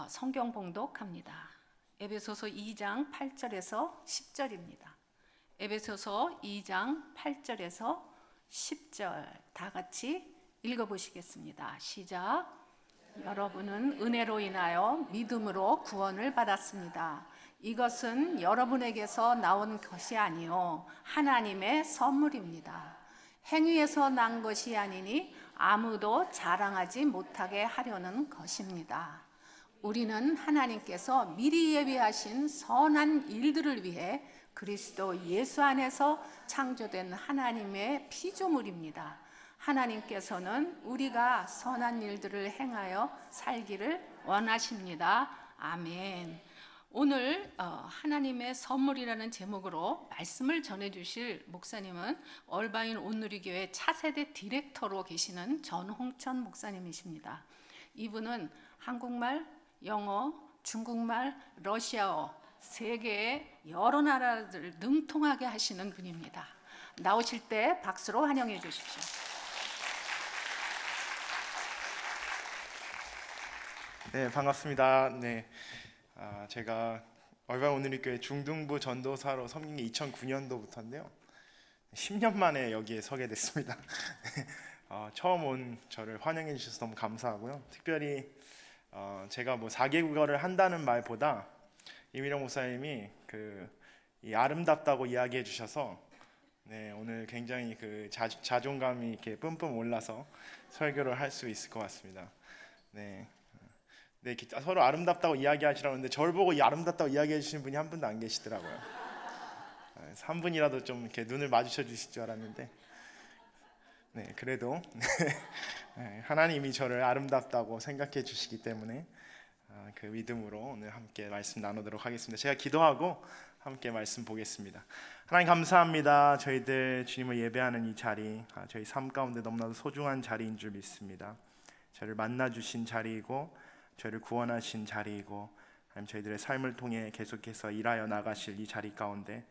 성경 봉독합니다. 에베소서 2장 8절에서 10절입니다. 에베소서 2장 8절에서 10절 다 같이 읽어보시겠습니다. 시작. 여러분은 은혜로 인하여 믿음으로 구원을 받았습니다. 이것은 여러분에게서 나온 것이 아니요 하나님의 선물입니다. 행위에서 난 것이 아니니 아무도 자랑하지 못하게 하려는 것입니다. 우리는 하나님께서 미리 예비하신 선한 일들을 위해 그리스도 예수 안에서 창조된 하나님의 피조물입니다. 하나님께서는 우리가 선한 일들을 행하여 살기를 원하십니다. 아멘. 오늘 하나님의 선물이라는 제목으로 말씀을 전해주실 목사님은 얼바인 온누리교회 차세대 디렉터로 계시는 전홍천 목사님이십니다. 이분은 한국말, 영어, 중국말, 러시아어 세계의 여러 나라를 능통하게 하시는 분입니다. 나오실 때 박수로 환영해 주십시오. 네, 반갑습니다. 네, 제가 얼바인 온누리교회 중등부 전도사로 섬긴 게 2009년도부터인데요. 10년 만에 여기에 서게 됐습니다. 처음 온 저를 환영해 주셔서 너무 감사하고요. 특별히 제가 뭐 4개국어를 한다는 말보다 이민영 목사님이 이 아름답다고 이야기해 주셔서 네, 오늘 굉장히 자존감이 이렇게 뿜뿜 올라서 설교를 할 수 있을 것 같습니다. 네, 서로 아름답다고 이야기하시라는데 저를 보고 아름답다고 이야기해 주시는 분이 한 분도 안 계시더라고요. 한 분이라도 좀 이렇게 눈을 마주쳐 주실 줄 알았는데, 네, 그래도 하나님이 저를 아름답다고 생각해 주시기 때문에 그 믿음으로 오늘 함께 말씀 나누도록 하겠습니다. 제가 기도하고 함께 말씀 보겠습니다. 하나님 감사합니다. 저희들 주님을 예배하는 이 자리, 저희 삶 가운데 너무나도 소중한 자리인 줄 믿습니다. 저를 만나 주신 자리이고 저희를 구원하신 자리이고 하나님 저희들의 삶을 통해 계속해서 일하여 나가실 이 자리 가운데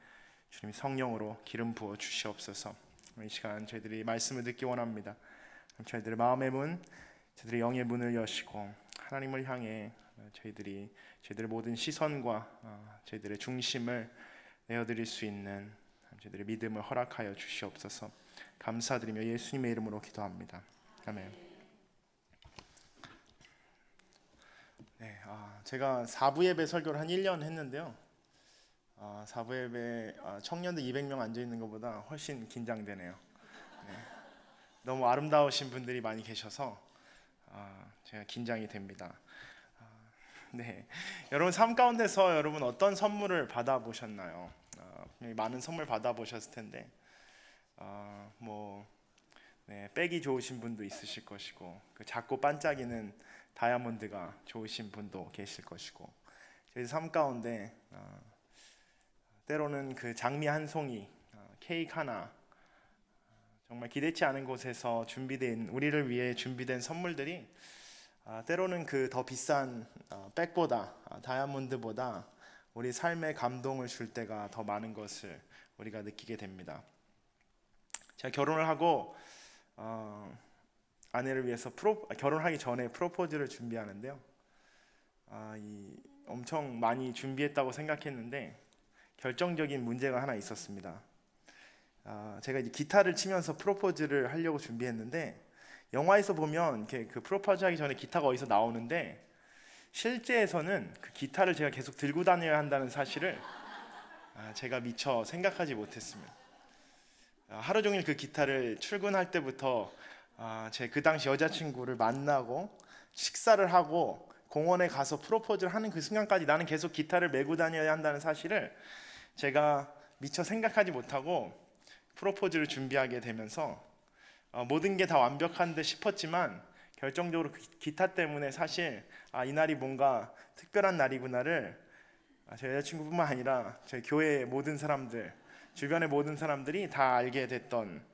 주님 성령으로 기름 부어 주시옵소서. 이 시간 저희들이 말씀을 듣기 원합니다. 저희들의 마음의 문, 저희들의 영의 문을 여시고 하나님을 향해 저희들의 모든 시선과 저희들의 중심을 내어드릴 수 있는 저희들의 믿음을 허락하여 주시옵소서. 감사드리며 예수님의 이름으로 기도합니다. 아멘. 네, 제가 4부 예배 설교를 한 1년 했는데요. 4부 예배 청년들 200명 앉아 있는 것보다 훨씬 긴장되네요. 네, 너무 아름다우신 분들이 많이 계셔서 제가 긴장이 됩니다. 네, 여러분 삶 가운데서 여러분 어떤 선물을 받아보셨나요? 많은 선물 받아보셨을 텐데 백이 좋으신 분도 있으실 것이고 작고 반짝이는 다이아몬드가 좋으신 분도 계실 것이고 저희 삶 가운데 때로는 장미 한 송이, 케이크 하나, 정말 기대치 않은 곳에서 준비된 우리를 위해 준비된 선물들이 때로는 더 비싼 백보다 다이아몬드보다 우리 삶에 감동을 줄 때가 더 많은 것을 우리가 느끼게 됩니다. 제가 결혼을 하고 아내를 위해서 결혼하기 전에 프로포즈를 준비하는데요. 엄청 많이 준비했다고 생각했는데 결정적인 문제가 하나 있었습니다. 제가 이제 기타를 치면서 프로포즈를 하려고 준비했는데 영화에서 보면 그 프로포즈 하기 전에 기타가 어디서 나오는데 실제에서는 그 기타를 제가 계속 들고 다녀야 한다는 사실을 제가 미처 생각하지 못했습니다. 하루 종일 그 기타를 출근할 때부터 제 그 당시 여자친구를 만나고 식사를 하고 공원에 가서 프로포즈를 하는 그 순간까지 나는 계속 기타를 메고 다녀야 한다는 사실을 제가 미처 생각하지 못하고 프로포즈를 준비하게 되면서 모든 게 다 완벽한 듯 싶었지만 결정적으로 기타 때문에 사실 이 날이 뭔가 특별한 날이구나를 제 여자친구뿐만 아니라 저희 교회의 모든 사람들, 주변의 모든 사람들이 다 알게 됐던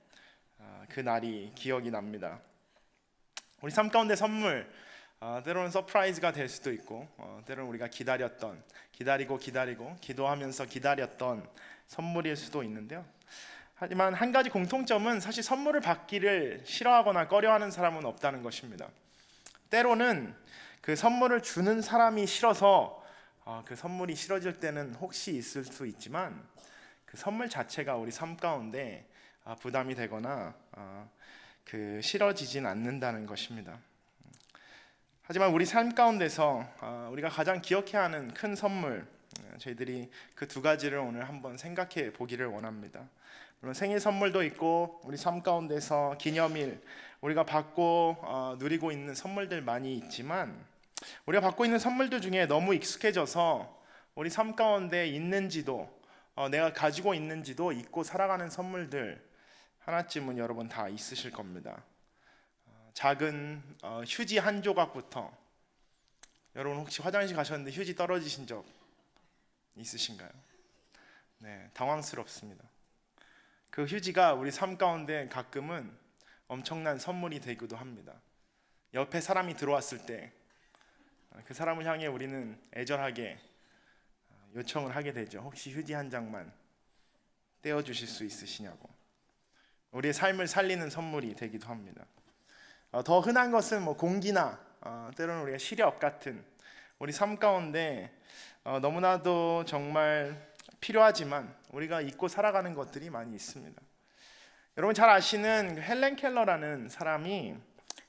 그 날이 기억이 납니다. 우리 삶 가운데 선물, 때로는 서프라이즈가 될 수도 있고 때로는 우리가 기다리고 기도하면서 기다렸던 선물일 수도 있는데요. 하지만 한 가지 공통점은 사실 선물을 받기를 싫어하거나 꺼려하는 사람은 없다는 것입니다. 때로는 그 선물을 주는 사람이 싫어서 그 선물이 싫어질 때는 혹시 있을 수 있지만 그 선물 자체가 우리 삶 가운데 부담이 되거나 그 싫어지진 않는다는 것입니다. 하지만 우리 삶 가운데서 우리가 가장 기억해야 하는 큰 선물, 저희들이 그 두 가지를 오늘 한번 생각해 보기를 원합니다. 물론 생일 선물도 있고 우리 삶 가운데서 기념일 우리가 받고 누리고 있는 선물들 많이 있지만 우리가 받고 있는 선물들 중에 너무 익숙해져서 우리 삶 가운데 있는지도 내가 가지고 있는지도 잊고 살아가는 선물들 하나쯤은 여러분 다 있으실 겁니다. 작은 휴지 한 조각부터, 여러분 혹시 화장실 가셨는데 휴지 떨어지신 적 있으신가요? 네, 당황스럽습니다. 그 휴지가 우리 삶 가운데 가끔은 엄청난 선물이 되기도 합니다. 옆에 사람이 들어왔을 때 그 사람을 향해 우리는 애절하게 요청을 하게 되죠. 혹시 휴지 한 장만 떼어주실 수 있으시냐고. 우리의 삶을 살리는 선물이 되기도 합니다. 더 흔한 것은 공기나 때로는 우리가 시력 같은 우리 삶 가운데 너무나도 정말 필요하지만 우리가 잊고 살아가는 것들이 많이 있습니다. 여러분 잘 아시는 헬렌 켈러라는 사람이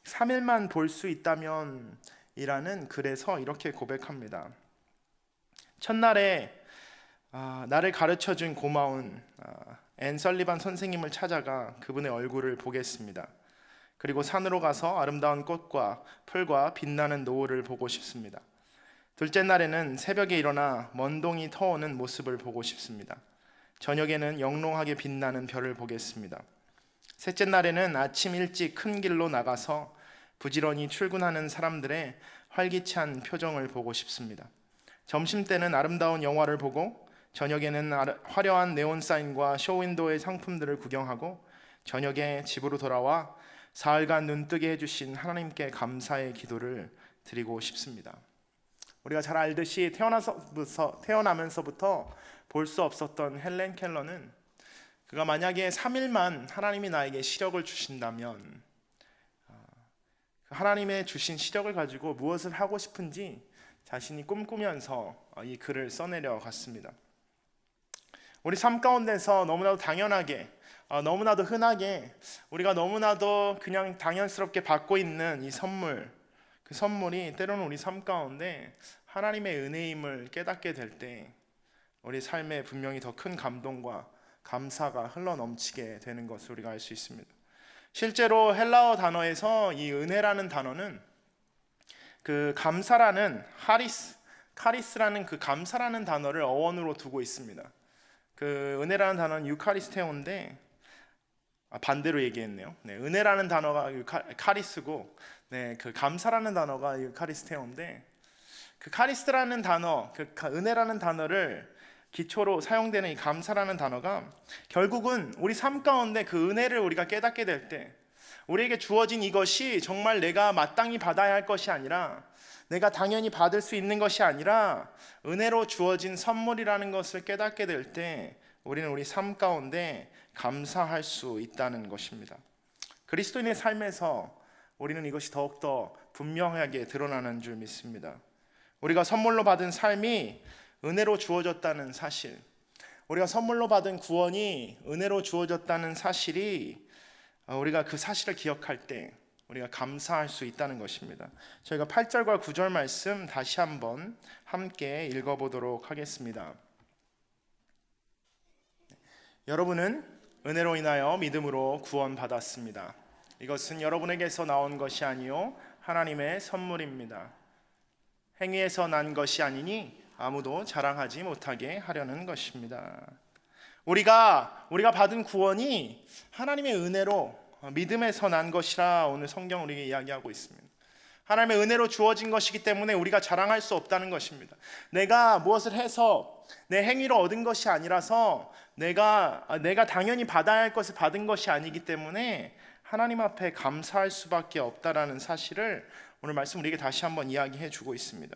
3일만 볼 수 있다면 이라는 글에서 이렇게 고백합니다. 첫날에 나를 가르쳐준 고마운 앤 설리반 선생님을 찾아가 그분의 얼굴을 보겠습니다. 그리고 산으로 가서 아름다운 꽃과 풀과 빛나는 노을을 보고 싶습니다. 둘째 날에는 새벽에 일어나 먼동이 터오는 모습을 보고 싶습니다. 저녁에는 영롱하게 빛나는 별을 보겠습니다. 셋째 날에는 아침 일찍 큰 길로 나가서 부지런히 출근하는 사람들의 활기찬 표정을 보고 싶습니다. 점심때는 아름다운 영화를 보고 저녁에는 화려한 네온사인과 쇼윈도의 상품들을 구경하고 저녁에 집으로 돌아와 사흘간 눈뜨게 해주신 하나님께 감사의 기도를 드리고 싶습니다. 우리가 잘 알듯이 태어나면서부터 볼 수 없었던 헬렌 켈러는 그가 만약에 3일만 하나님이 나에게 시력을 주신다면 하나님의 주신 시력을 가지고 무엇을 하고 싶은지 자신이 꿈꾸면서 이 글을 써내려 갔습니다. 우리 삶 가운데서 너무나도 당연하게 너무나도 흔하게 우리가 너무나도 그냥 당연스럽게 받고 있는 이 선물, 그 선물이 때로는 우리 삶 가운데 하나님의 은혜임을 깨닫게 될 때 우리 삶에 분명히 더 큰 감동과 감사가 흘러넘치게 되는 것을 우리가 알 수 있습니다. 실제로 헬라어 단어에서 이 은혜라는 단어는 그 감사라는 카리스라는 그 감사라는 단어를 어원으로 두고 있습니다. 그 은혜라는 단어는 유카리스테오인데 반대로 얘기했네요. 네, 은혜라는 단어가 카리스고, 그 감사라는 단어가 유카리스테오인데, 그 카리스라는 단어, 그 은혜라는 단어를 기초로 사용되는 이 감사라는 단어가 결국은 우리 삶 가운데 그 은혜를 우리가 깨닫게 될 때, 우리에게 주어진 이것이 정말 내가 마땅히 받아야 할 것이 아니라, 내가 당연히 받을 수 있는 것이 아니라 은혜로 주어진 선물이라는 것을 깨닫게 될 때 우리는 우리 삶 가운데 감사할 수 있다는 것입니다. 그리스도인의 삶에서 우리는 이것이 더욱더 분명하게 드러나는 줄 믿습니다. 우리가 선물로 받은 삶이 은혜로 주어졌다는 사실, 우리가 선물로 받은 구원이 은혜로 주어졌다는 사실이 우리가 그 사실을 기억할 때 우리가 감사할 수 있다는 것입니다. 저희가 8절과 9절 말씀 다시 한번 함께 읽어보도록 하겠습니다. 여러분은 은혜로 인하여 믿음으로 구원받았습니다. 이것은 여러분에게서 나온 것이 아니요 하나님의 선물입니다. 행위에서 난 것이 아니니 아무도 자랑하지 못하게 하려는 것입니다. 우리가 받은 구원이 하나님의 은혜로 믿음에서 난 것이라 오늘 성경 우리에게 이야기하고 있습니다. 하나님의 은혜로 주어진 것이기 때문에 우리가 자랑할 수 없다는 것입니다. 내가 무엇을 해서 내 행위로 얻은 것이 아니라서 내가 당연히 받아야 할 것을 받은 것이 아니기 때문에 하나님 앞에 감사할 수밖에 없다라는 사실을 오늘 말씀 우리에게 다시 한번 이야기해 주고 있습니다.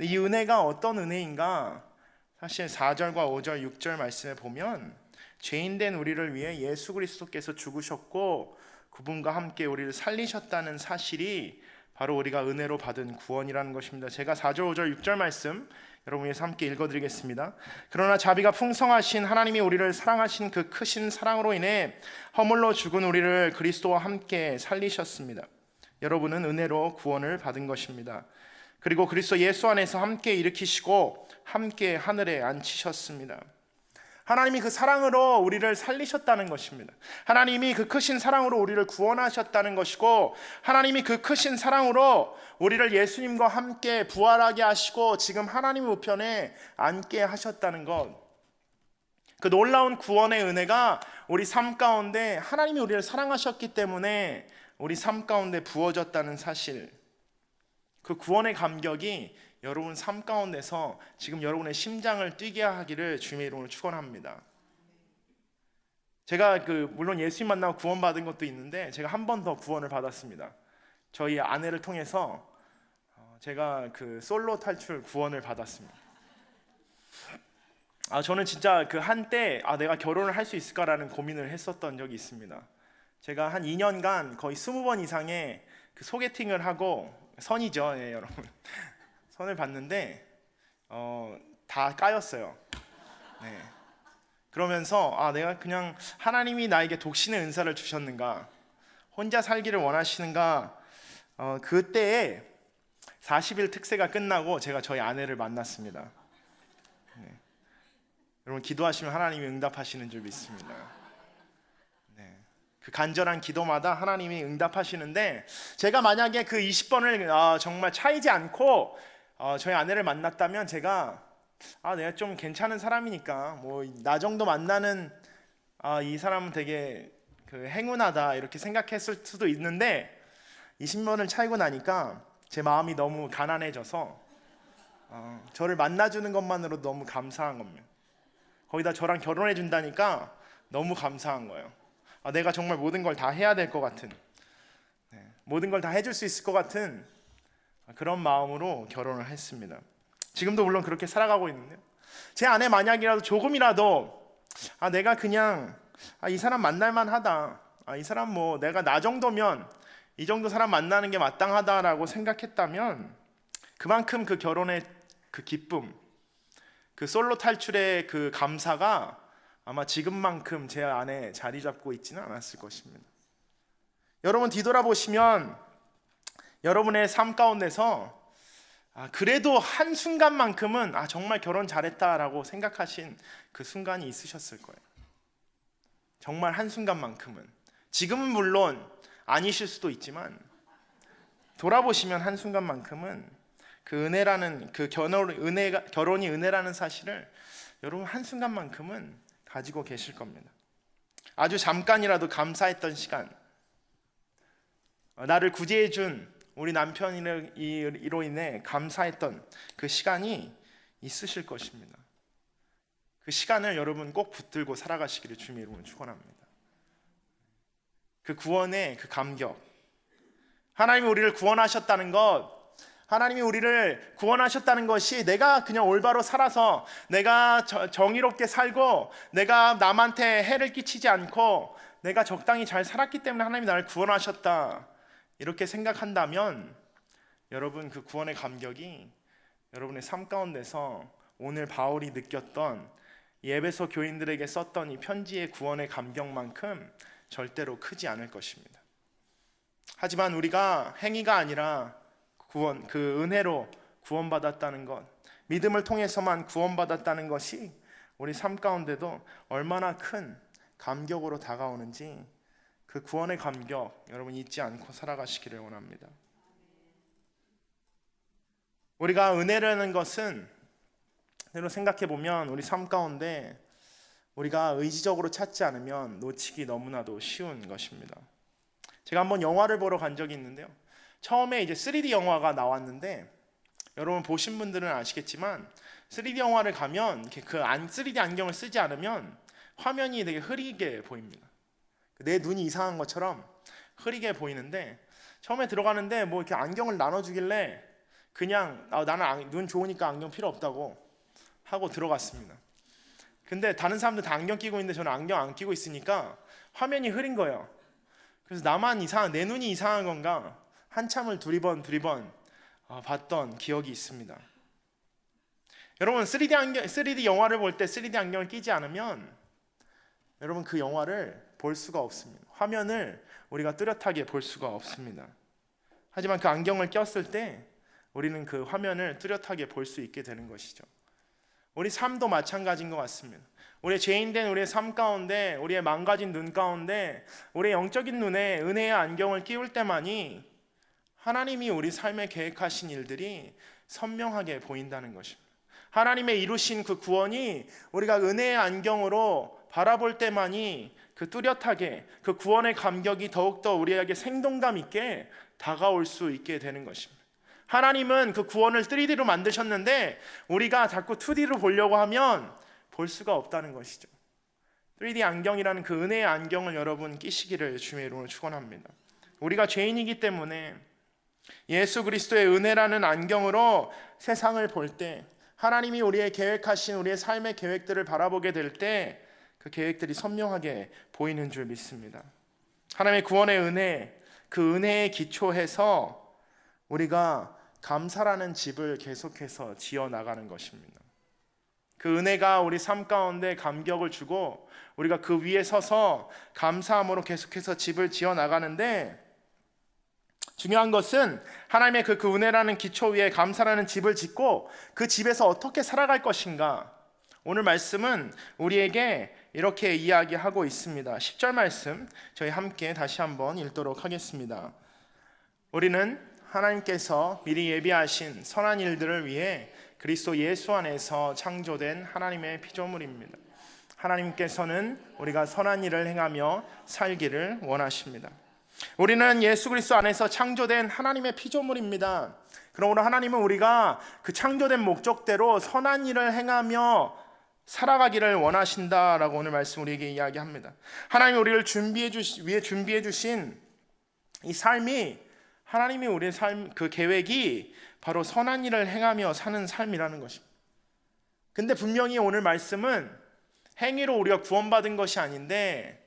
이 은혜가 어떤 은혜인가? 사실 4절과 5절, 6절 말씀에 보면 죄인된 우리를 위해 예수 그리스도께서 죽으셨고 그분과 함께 우리를 살리셨다는 사실이 바로 우리가 은혜로 받은 구원이라는 것입니다. 제가 4절, 5절, 6절 말씀 여러분 위해서 함께 읽어드리겠습니다. 그러나 자비가 풍성하신 하나님이 우리를 사랑하신 그 크신 사랑으로 인해 허물로 죽은 우리를 그리스도와 함께 살리셨습니다. 여러분은 은혜로 구원을 받은 것입니다. 그리고 그리스도 예수 안에서 함께 일으키시고 함께 하늘에 앉히셨습니다. 하나님이 그 사랑으로 우리를 살리셨다는 것입니다. 하나님이 그 크신 사랑으로 우리를 구원하셨다는 것이고, 하나님이 그 크신 사랑으로 우리를 예수님과 함께 부활하게 하시고 지금 하나님 우편에 앉게 하셨다는 것, 그 놀라운 구원의 은혜가 우리 삶 가운데 하나님이 우리를 사랑하셨기 때문에 우리 삶 가운데 부어졌다는 사실, 그 구원의 감격이 여러분 삶 가운데서 지금 여러분의 심장을 뛰게 하기를 주님의 이름으로 축원합니다. 제가 물론 예수님 만나고 구원받은 것도 있는데 제가 한 번 더 구원을 받았습니다. 저희 아내를 통해서 제가 솔로 탈출 구원을 받았습니다. 저는 진짜 한때 내가 결혼을 할 수 있을까라는 고민을 했었던 적이 있습니다. 제가 한 2년간 거의 20번 이상의 소개팅을 하고, 선이죠, 예, 여러분. 선을 봤는데 다 까였어요. 네. 그러면서 내가 그냥 하나님이 나에게 독신의 은사를 주셨는가, 혼자 살기를 원하시는가, 그때에 40일 특세가 끝나고 제가 저희 아내를 만났습니다. 네. 여러분 기도하시면 하나님이 응답하시는 줄 믿습니다. 네. 그 간절한 기도마다 하나님이 응답하시는데, 제가 만약에 그 20번을 정말 차이지 않고 저희 아내를 만났다면 제가 내가 좀 괜찮은 사람이니까 나 정도 만나는 이 사람은 되게 행운하다 이렇게 생각했을 수도 있는데, 20번을 차이고 나니까 제 마음이 너무 가난해져서 저를 만나주는 것만으로 너무 감사한 겁니다. 거기다 저랑 결혼해 준다니까 너무 감사한 거예요. 내가 정말 모든 걸 다 해야 될 것 같은, 모든 걸 다 해줄 수 있을 것 같은 그런 마음으로 결혼을 했습니다. 지금도 물론 그렇게 살아가고 있는데요, 제 아내 만약이라도 조금이라도 내가 그냥 이 사람 만날만 하다, 이 사람 내가 나 정도면 이 정도 사람 만나는 게 마땅하다라고 생각했다면, 그만큼 그 결혼의 그 기쁨, 그 솔로 탈출의 그 감사가 아마 지금만큼 제 안에 자리 잡고 있지는 않았을 것입니다. 여러분 뒤돌아보시면 여러분의 삶 가운데서 그래도 한순간만큼은 정말 결혼 잘했다라고 생각하신 그 순간이 있으셨을 거예요. 정말 한순간만큼은. 지금은 물론 아니실 수도 있지만 돌아보시면 한순간만큼은 그 은혜라는, 그 결혼이 은혜라는 사실을 여러분 한순간만큼은 가지고 계실 겁니다. 아주 잠깐이라도 감사했던 시간, 나를 구제해 준 우리 남편으로 인해 감사했던 그 시간이 있으실 것입니다. 그 시간을 여러분 꼭 붙들고 살아가시기를 주님의 이름으로 축원합니다. 그 구원의 그 감격, 하나님이 우리를 구원하셨다는 것, 하나님이 우리를 구원하셨다는 것이 내가 그냥 올바로 살아서 내가 정의롭게 살고 내가 남한테 해를 끼치지 않고 내가 적당히 잘 살았기 때문에 하나님이 나를 구원하셨다, 이렇게 생각한다면 여러분 그 구원의 감격이 여러분의 삶 가운데서 오늘 바울이 느꼈던 에베소 교인들에게 썼던 이 편지의 구원의 감격만큼 절대로 크지 않을 것입니다. 하지만 우리가 행위가 아니라 구원, 그 은혜로 구원받았다는 것, 믿음을 통해서만 구원받았다는 것이 우리 삶 가운데도 얼마나 큰 감격으로 다가오는지, 그 구원의 감격 여러분 잊지 않고 살아가시기를 원합니다. 우리가 은혜라는 것은 생각해 보면 우리 삶 가운데 우리가 의지적으로 찾지 않으면 놓치기 너무나도 쉬운 것입니다. 제가 한번 영화를 보러 간 적이 있는데요, 처음에 이제 3D 영화가 나왔는데, 여러분 보신 분들은 아시겠지만 3D 영화를 가면 그 3D 안경을 쓰지 않으면 화면이 되게 흐리게 보입니다. 내 눈이 이상한 것처럼 흐리게 보이는데, 처음에 들어가는데 이렇게 안경을 나눠주길래 그냥 나는 눈 좋으니까 안경 필요 없다고 하고 들어갔습니다. 근데 다른 사람들 다 안경 끼고 있는데 저는 안경 안 끼고 있으니까 화면이 흐린 거예요. 그래서 나만 내 눈이 이상한 건가 한참을 두리번 봤던 기억이 있습니다. 여러분 3D 영화를 볼 때 3D 안경을 끼지 않으면 여러분 그 영화를 볼 수가 없습니다. 화면을 우리가 뚜렷하게 볼 수가 없습니다. 하지만 그 안경을 꼈을 때 우리는 그 화면을 뚜렷하게 볼 수 있게 되는 것이죠. 우리 삶도 마찬가지인 것 같습니다. 우리의 죄인된 우리의 삶 가운데, 우리의 망가진 눈 가운데 우리의 영적인 눈에 은혜의 안경을 끼울 때만이 하나님이 우리 삶에 계획하신 일들이 선명하게 보인다는 것입니다. 하나님의 이루신 그 구원이 우리가 은혜의 안경으로 바라볼 때만이 그 뚜렷하게 그 구원의 감격이 더욱더 우리에게 생동감 있게 다가올 수 있게 되는 것입니다. 하나님은 그 구원을 3D로 만드셨는데 우리가 자꾸 2D로 보려고 하면 볼 수가 없다는 것이죠. 3D 안경이라는 그 은혜의 안경을 여러분 끼시기를 주의 이름으로 축원합니다. 우리가 죄인이기 때문에 예수 그리스도의 은혜라는 안경으로 세상을 볼 때, 하나님이 우리의 계획하신 우리의 삶의 계획들을 바라보게 될 때 그 계획들이 선명하게 보이는 줄 믿습니다. 하나님의 구원의 은혜, 그 은혜에 기초해서 우리가 감사라는 집을 계속해서 지어 나가는 것입니다. 그 은혜가 우리 삶 가운데 감격을 주고 우리가 그 위에 서서 감사함으로 계속해서 집을 지어 나가는데, 중요한 것은 하나님의 그 은혜라는 기초 위에 감사라는 집을 짓고 그 집에서 어떻게 살아갈 것인가. 오늘 말씀은 우리에게 이렇게 이야기하고 있습니다. 10절 말씀 저희 함께 다시 한번 읽도록 하겠습니다. 우리는 하나님께서 미리 예비하신 선한 일들을 위해 그리스도 예수 안에서 창조된 하나님의 피조물입니다. 하나님께서는 우리가 선한 일을 행하며 살기를 원하십니다. 우리는 예수 그리스도 안에서 창조된 하나님의 피조물입니다. 그러므로 하나님은 우리가 그 창조된 목적대로 선한 일을 행하며 살아가기를 원하신다라고 오늘 말씀 우리에게 이야기합니다. 하나님이 우리를 위해 준비해 주신 이 삶이, 하나님이 우리의 삶 그 계획이 바로 선한 일을 행하며 사는 삶이라는 것입니다. 근데 분명히 오늘 말씀은 행위로 우리가 구원받은 것이 아닌데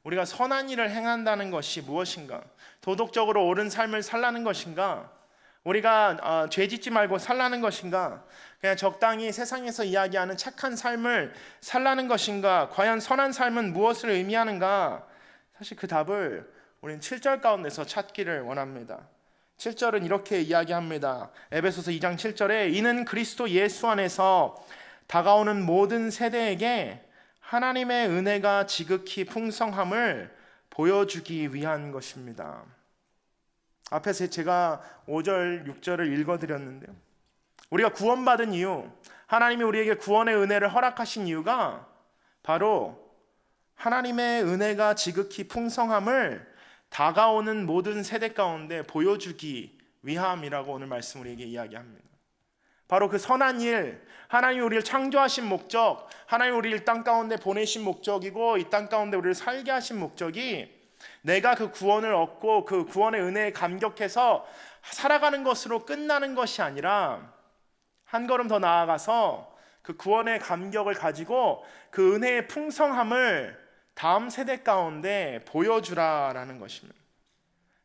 우리가 선한 일을 행한다는 것이 무엇인가? 도덕적으로 옳은 삶을 살라는 것인가? 우리가 죄 짓지 말고 살라는 것인가? 그냥 적당히 세상에서 이야기하는 착한 삶을 살라는 것인가? 과연 선한 삶은 무엇을 의미하는가? 사실 그 답을 우리는 7절 가운데서 찾기를 원합니다. 7절은 이렇게 이야기합니다. 에베소서 2장 7절에 이는 그리스도 예수 안에서 다가오는 모든 세대에게 하나님의 은혜가 지극히 풍성함을 보여주기 위한 것입니다. 앞에서 제가 5절, 6절을 읽어드렸는데요. 우리가 구원받은 이유, 하나님이 우리에게 구원의 은혜를 허락하신 이유가 바로 하나님의 은혜가 지극히 풍성함을 다가오는 모든 세대 가운데 보여주기 위함이라고 오늘 말씀 우리에게 이야기합니다. 바로 그 선한 일, 하나님이 우리를 창조하신 목적, 하나님이 우리를 땅 가운데 보내신 목적이고 이 땅 가운데 우리를 살게 하신 목적이 내가 그 구원을 얻고 그 구원의 은혜에 감격해서 살아가는 것으로 끝나는 것이 아니라 한 걸음 더 나아가서 그 구원의 감격을 가지고 그 은혜의 풍성함을 다음 세대 가운데 보여주라라는 것입니다.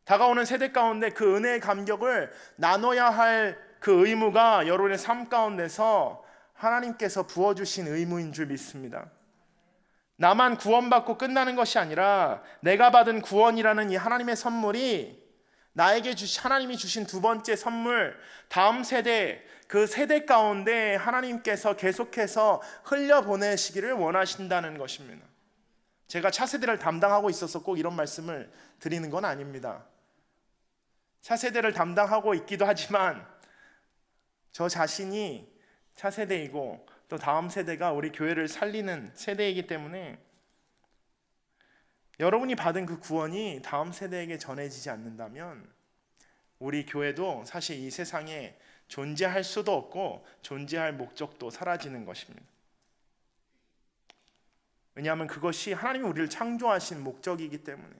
다가오는 세대 가운데 그 은혜의 감격을 나눠야 할 그 의무가 여러분의 삶 가운데서 하나님께서 부어주신 의무인 줄 믿습니다. 나만 구원받고 끝나는 것이 아니라 내가 받은 구원이라는 이 하나님의 선물이 나에게 하나님이 주신 두 번째 선물, 다음 세대, 그 세대 가운데 하나님께서 계속해서 흘려보내시기를 원하신다는 것입니다. 제가 차세대를 담당하고 있어서 꼭 이런 말씀을 드리는 건 아닙니다. 차세대를 담당하고 있기도 하지만 저 자신이 차세대이고 또 다음 세대가 우리 교회를 살리는 세대이기 때문에 여러분이 받은 그 구원이 다음 세대에게 전해지지 않는다면 우리 교회도 사실 이 세상에 존재할 수도 없고 존재할 목적도 사라지는 것입니다. 왜냐하면 그것이 하나님이 우리를 창조하신 목적이기 때문에,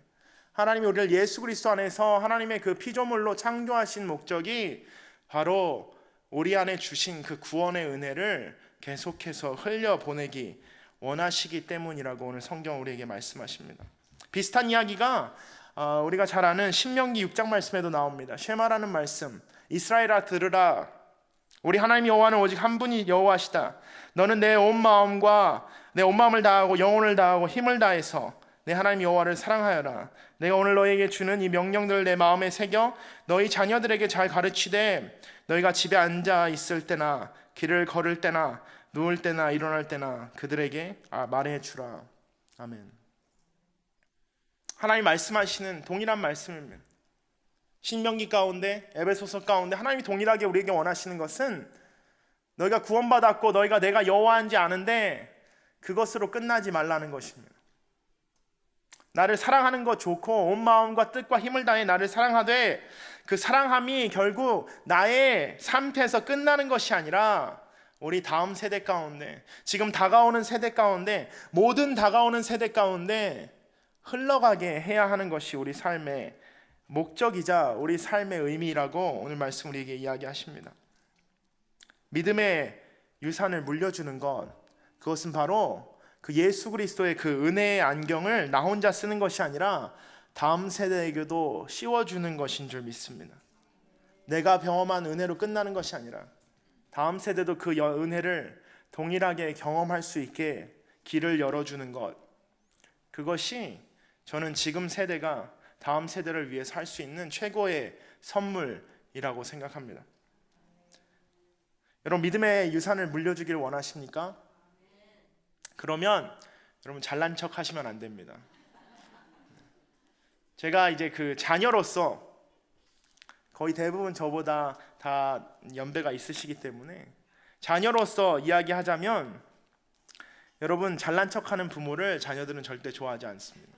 하나님이 우리를 예수 그리스도 안에서 하나님의 그 피조물로 창조하신 목적이 바로 우리 안에 주신 그 구원의 은혜를 계속해서 흘려보내기 원하시기 때문이라고 오늘 성경 우리에게 말씀하십니다. 비슷한 이야기가 우리가 잘 아는 신명기 6장 말씀에도 나옵니다. 쉐마라는 말씀, 이스라엘아 들으라. 우리 하나님 여호와는 오직 한 분이 여호와시다. 너는 내 온 마음과 내 온 마음을 다하고 영혼을 다하고 힘을 다해서 내 하나님 여호와를 사랑하여라. 내가 오늘 너희에게 주는 이 명령들을 내 마음에 새겨 너희 자녀들에게 잘 가르치되 너희가 집에 앉아 있을 때나 길을 걸을 때나 누울 때나 일어날 때나 그들에게 말해 주라. 아멘. 하나님 말씀하시는 동일한 말씀입니다. 신명기 가운데, 에베소서 가운데 하나님이 동일하게 우리에게 원하시는 것은 너희가 구원받았고 너희가 내가 여호와인지 아는데 그것으로 끝나지 말라는 것입니다. 나를 사랑하는 것 좋고 온 마음과 뜻과 힘을 다해 나를 사랑하되 그 사랑함이 결국 나의 삶에서 끝나는 것이 아니라 우리 다음 세대 가운데, 지금 다가오는 세대 가운데, 모든 다가오는 세대 가운데 흘러가게 해야 하는 것이 우리 삶의 목적이자 우리 삶의 의미라고 오늘 말씀 우리에게 이야기하십니다. 믿음의 유산을 물려주는 것, 그것은 바로 그 예수 그리스도의 그 은혜의 안경을 나 혼자 쓰는 것이 아니라 다음 세대에게도 씌워주는 것인 줄 믿습니다. 내가 경험한 은혜로 끝나는 것이 아니라 다음 세대도 그 은혜를 동일하게 경험할 수 있게 길을 열어주는 것, 그것이 저는 지금 세대가 다음 세대를 위해서 할 수 있는 최고의 선물이라고 생각합니다. 여러분, 믿음의 유산을 물려주길 원하십니까? 그러면 여러분 잘난 척 하시면 안 됩니다. 제가 이제 그 자녀로서 거의 대부분 저보다 다 연배가 있으시기 때문에 자녀로서 이야기하자면 여러분, 잘난 척하는 부모를 자녀들은 절대 좋아하지 않습니다.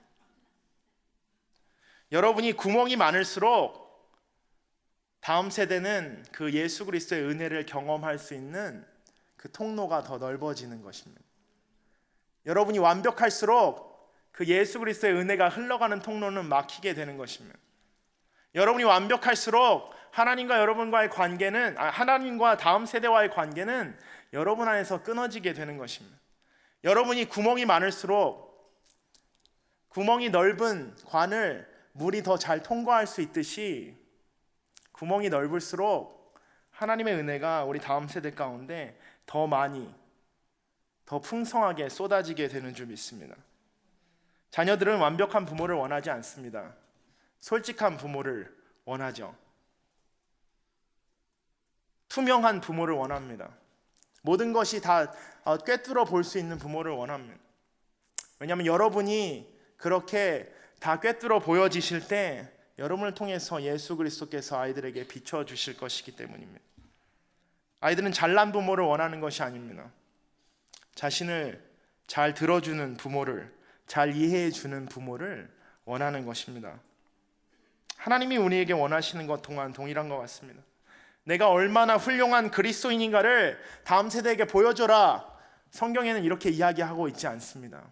여러분이 구멍이 많을수록 다음 세대는 그 예수 그리스도의 은혜를 경험할 수 있는 그 통로가 더 넓어지는 것입니다. 여러분이 완벽할수록 그 예수 그리스도의 은혜가 흘러가는 통로는 막히게 되는 것입니다. 여러분이 완벽할수록 하나님과 여러분과의 관계는, 하나님과 다음 세대와의 관계는 여러분 안에서 끊어지게 되는 것입니다. 여러분이 구멍이 많을수록 구멍이 넓은 관을 물이 더 잘 통과할 수 있듯이 구멍이 넓을수록 하나님의 은혜가 우리 다음 세대 가운데 더 많이, 더 풍성하게 쏟아지게 되는 줄 믿습니다. 자녀들은 완벽한 부모를 원하지 않습니다. 솔직한 부모를 원하죠. 투명한 부모를 원합니다. 모든 것이 다 꿰뚫어 볼 수 있는 부모를 원합니다. 왜냐하면 여러분이 그렇게 다 꿰뚫어 보여지실 때 여러분을 통해서 예수 그리스도께서 아이들에게 비춰주실 것이기 때문입니다. 아이들은 잘난 부모를 원하는 것이 아닙니다. 자신을 잘 들어주는 부모를, 잘 이해해주는 부모를 원하는 것입니다. 하나님이 우리에게 원하시는 것 동안 동일한 것 같습니다. 내가 얼마나 훌륭한 그리스도인인가를 다음 세대에게 보여줘라. 성경에는 이렇게 이야기하고 있지 않습니다.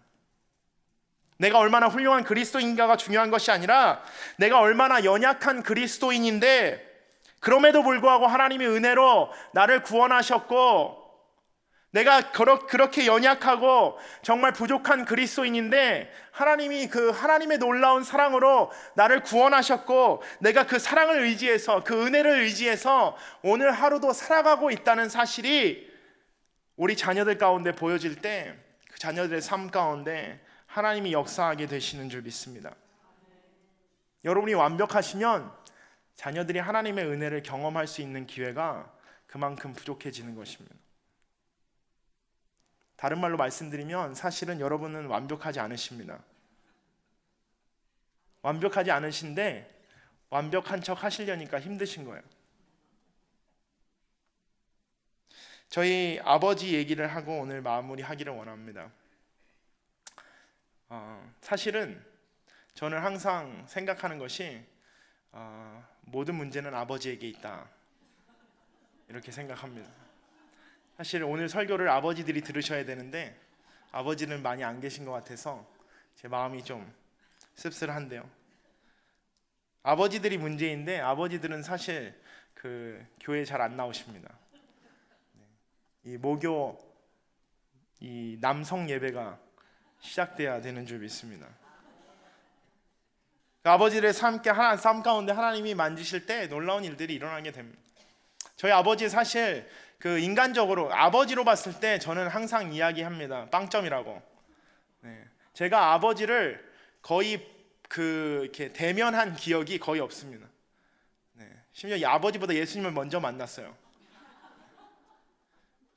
내가 얼마나 훌륭한 그리스도인가가 중요한 것이 아니라 내가 얼마나 연약한 그리스도인인데 그럼에도 불구하고 하나님의 은혜로 나를 구원하셨고, 내가 그렇게 연약하고 정말 부족한 그리스도인인데 하나님이 그 하나님의 놀라운 사랑으로 나를 구원하셨고, 내가 그 사랑을 의지해서, 그 은혜를 의지해서 오늘 하루도 살아가고 있다는 사실이 우리 자녀들 가운데 보여질 때 그 자녀들의 삶 가운데 하나님이 역사하게 되시는 줄 믿습니다. 여러분이 완벽하시면 자녀들이 하나님의 은혜를 경험할 수 있는 기회가 그만큼 부족해지는 것입니다. 다른 말로 말씀드리면 사실은 여러분은 완벽하지 않으십니다. 완벽하지 않으신데 완벽한 척 하시려니까 힘드신 거예요. 저희 아버지 얘기를 하고 오늘 마무리하기를 원합니다. 사실은 저는 항상 생각하는 것이 모든 문제는 아버지에게 있다, 이렇게 생각합니다. 사실 오늘 설교를 아버지들이 들으셔야 되는데 아버지는 많이 안 계신 것 같아서 제 마음이 좀 씁쓸한데요. 아버지들이 문제인데 아버지들은 사실 그 교회에 잘 안 나오십니다. 이 모교, 이 남성 예배가 시작돼야 되는 줄 믿습니다. 그 아버지들의 삶 가운데 하나님이 만지실 때 놀라운 일들이 일어나게 됩니다. 저희 아버지 사실 그 인간적으로 아버지로 봤을 때 저는 항상 이야기합니다. 빵점이라고. 네. 제가 아버지를 거의 이렇게 대면한 기억이 거의 없습니다. 네. 심지어 이 아버지보다 예수님을 먼저 만났어요.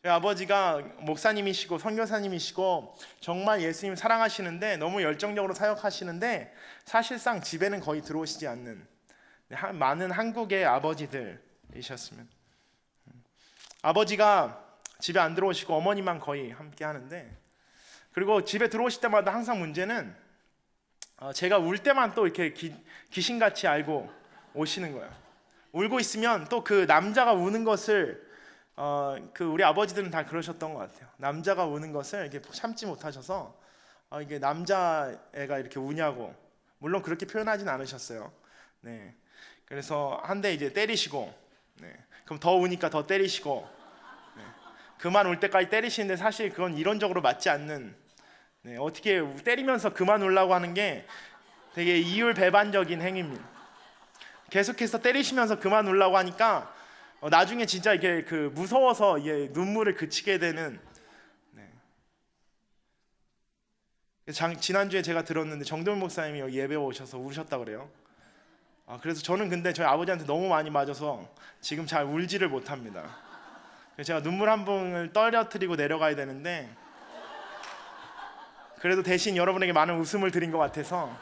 저희 아버지가 목사님이시고 선교사님이시고 정말 예수님 사랑하시는데 너무 열정적으로 사역하시는데 사실상 집에는 거의 들어오시지 않는 많은 한국의 아버지들이셨습니다. 아버지가 집에 안 들어오시고 어머니만 거의 함께 하는데, 그리고 집에 들어오실 때마다 항상 문제는 제가 울 때만 또 이렇게 귀신같이 알고 오시는 거예요. 울고 있으면 또 그 남자가 우는 것을 우리 아버지들은 다 그러셨던 것 같아요. 남자가 우는 것을 이렇게 참지 못하셔서 이게 남자애가 이렇게 우냐고, 물론 그렇게 표현하진 않으셨어요. 네. 그래서 한 대 이제 때리시고, 네. 그럼 더 우니까 더 때리시고, 네. 그만 울 때까지 때리시는데 사실 그건 이론적으로 맞지 않는, 네. 어떻게 때리면서 그만 울라고 하는 게 되게 이율배반적인 행위입니다. 계속해서 때리시면서 그만 울라고 하니까 나중에 진짜 이게 무서워서 이게 눈물을 그치게 되는. 네. 지난주에 제가 들었는데 정도현 목사님이 여기 예배 오셔서 우셨다 그래요. 그래서 저는 근데 저희 아버지한테 너무 많이 맞아서 지금 잘 울지를 못합니다. 그래서 제가 눈물 한 방울 떨어뜨리고 내려가야 되는데, 그래도 대신 여러분에게 많은 웃음을 드린 것 같아서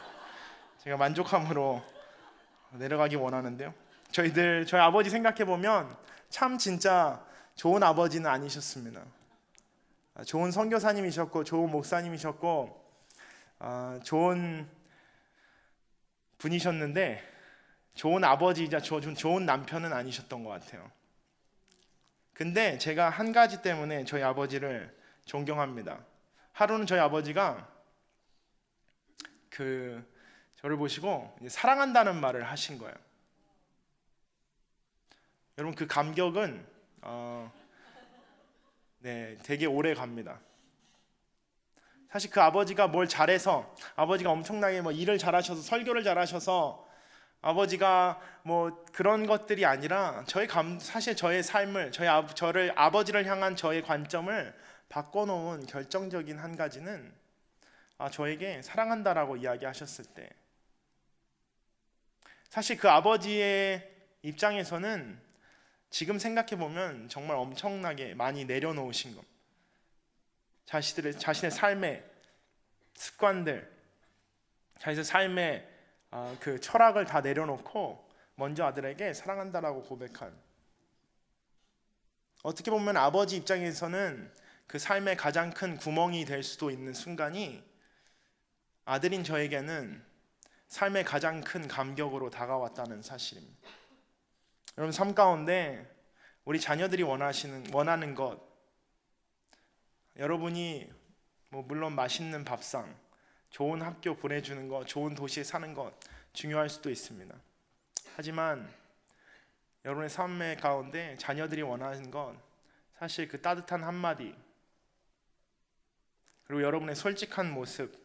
제가 만족함으로 내려가기 원하는데요. 저희 아버지 생각해 보면 참 진짜 좋은 아버지는 아니셨습니다. 좋은 선교사님이셨고 좋은 목사님이셨고 좋은 분이셨는데 좋은 아버지이자 좋은 남편은 아니셨던 것 같아요. 근데 제가 한 가지 때문에 저희 아버지를 존경합니다. 하루는 저희 아버지가 저를 보시고 사랑한다는 말을 하신 거예요. 여러분, 그 감격은 되게 오래 갑니다. 사실 그 아버지가 뭘 잘해서, 아버지가 엄청나게 일을 잘하셔서 설교를 잘하셔서 아버지가 그런 것들이 아니라 사실 저의 삶을, 저를 아버지를 향한 저의 관점을 바꿔놓은 결정적인 한 가지는 저에게 사랑한다라고 이야기하셨을 때, 사실 그 아버지의 입장에서는 지금 생각해 보면 정말 엄청나게 많이 내려놓으신 것, 자신의 삶의 습관들, 자신의 삶의 그 철학을 다 내려놓고 먼저 아들에게 사랑한다라고 고백한, 어떻게 보면 아버지 입장에서는 그 삶의 가장 큰 구멍이 될 수도 있는 순간이 아들인 저에게는 삶의 가장 큰 감격으로 다가왔다는 사실입니다. 여러분, 삶 가운데 우리 자녀들이 원하는 것, 여러분이 물론 맛있는 밥상, 좋은 학교 보내주는 것, 좋은 도시에 사는 것 중요할 수도 있습니다. 하지만 여러분의 삶의 가운데 자녀들이 원하는 건 사실 그 따뜻한 한마디, 그리고 여러분의 솔직한 모습,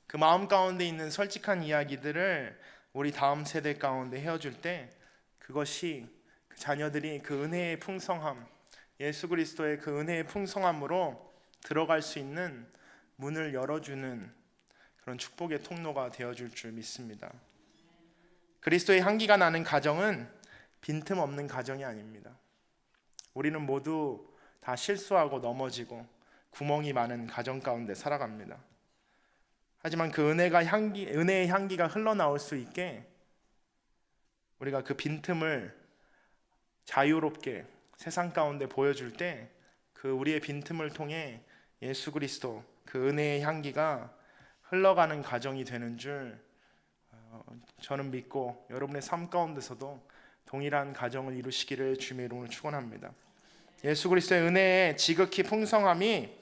그 마음 가운데 있는 솔직한 이야기들을 우리 다음 세대 가운데 헤어줄 때, 그것이 그 자녀들이 그 은혜의 풍성함, 예수 그리스도의 그 은혜의 풍성함으로 들어갈 수 있는 문을 열어주는 그런 축복의 통로가 되어줄 줄 믿습니다. 그리스도의 향기가 나는 가정은 빈틈없는 가정이 아닙니다. 우리는 모두 다 실수하고 넘어지고 구멍이 많은 가정 가운데 살아갑니다. 하지만 그 은혜의 향기가 흘러나올 수 있게 우리가 그 빈틈을 자유롭게 세상 가운데 보여줄 때, 그 우리의 빈틈을 통해 예수 그리스도 그 은혜의 향기가 흘러가는 가정이 되는 줄 저는 믿고, 여러분의 삶 가운데서도 동일한 가정을 이루시기를 주님의 이름으로 축원합니다. 예수 그리스도의 은혜의 지극히 풍성함이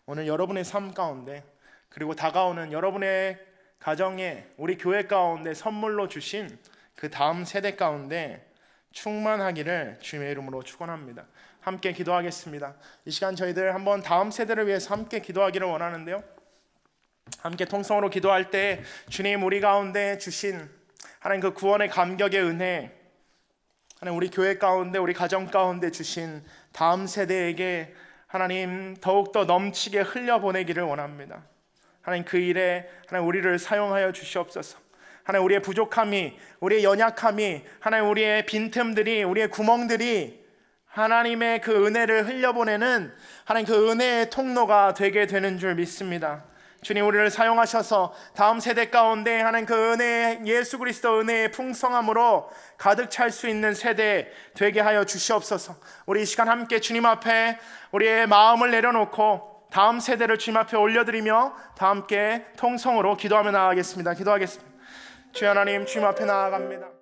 오늘 여러분의 삶 가운데, 그리고 다가오는 여러분의 가정에, 우리 교회 가운데 선물로 주신 그 다음 세대 가운데 충만하기를 주님의 이름으로 축원합니다. 함께 기도하겠습니다. 이 시간 저희들 한번 다음 세대를 위해서 함께 기도하기를 원하는데요, 함께 통성으로 기도할 때 주님 우리 가운데 주신 하나님 그 구원의 감격의 은혜, 하나님 우리 교회 가운데 우리 가정 가운데 주신 다음 세대에게 하나님 더욱더 넘치게 흘려보내기를 원합니다. 하나님 그 일에 하나님 우리를 사용하여 주시옵소서. 하나님 우리의 부족함이, 우리의 연약함이, 하나님 우리의 빈틈들이, 우리의 구멍들이 하나님의 그 은혜를 흘려보내는 하나님 그 은혜의 통로가 되게 되는 줄 믿습니다. 주님 우리를 사용하셔서 다음 세대 가운데 하나님 그 은혜, 예수 그리스도 은혜의 풍성함으로 가득 찰 수 있는 세대 되게 하여 주시옵소서. 우리 이 시간 함께 주님 앞에 우리의 마음을 내려놓고 다음 세대를 주님 앞에 올려드리며 다 함께 통성으로 기도하며 나아가겠습니다. 기도하겠습니다. 주여 하나님, 주님 앞에 나아갑니다.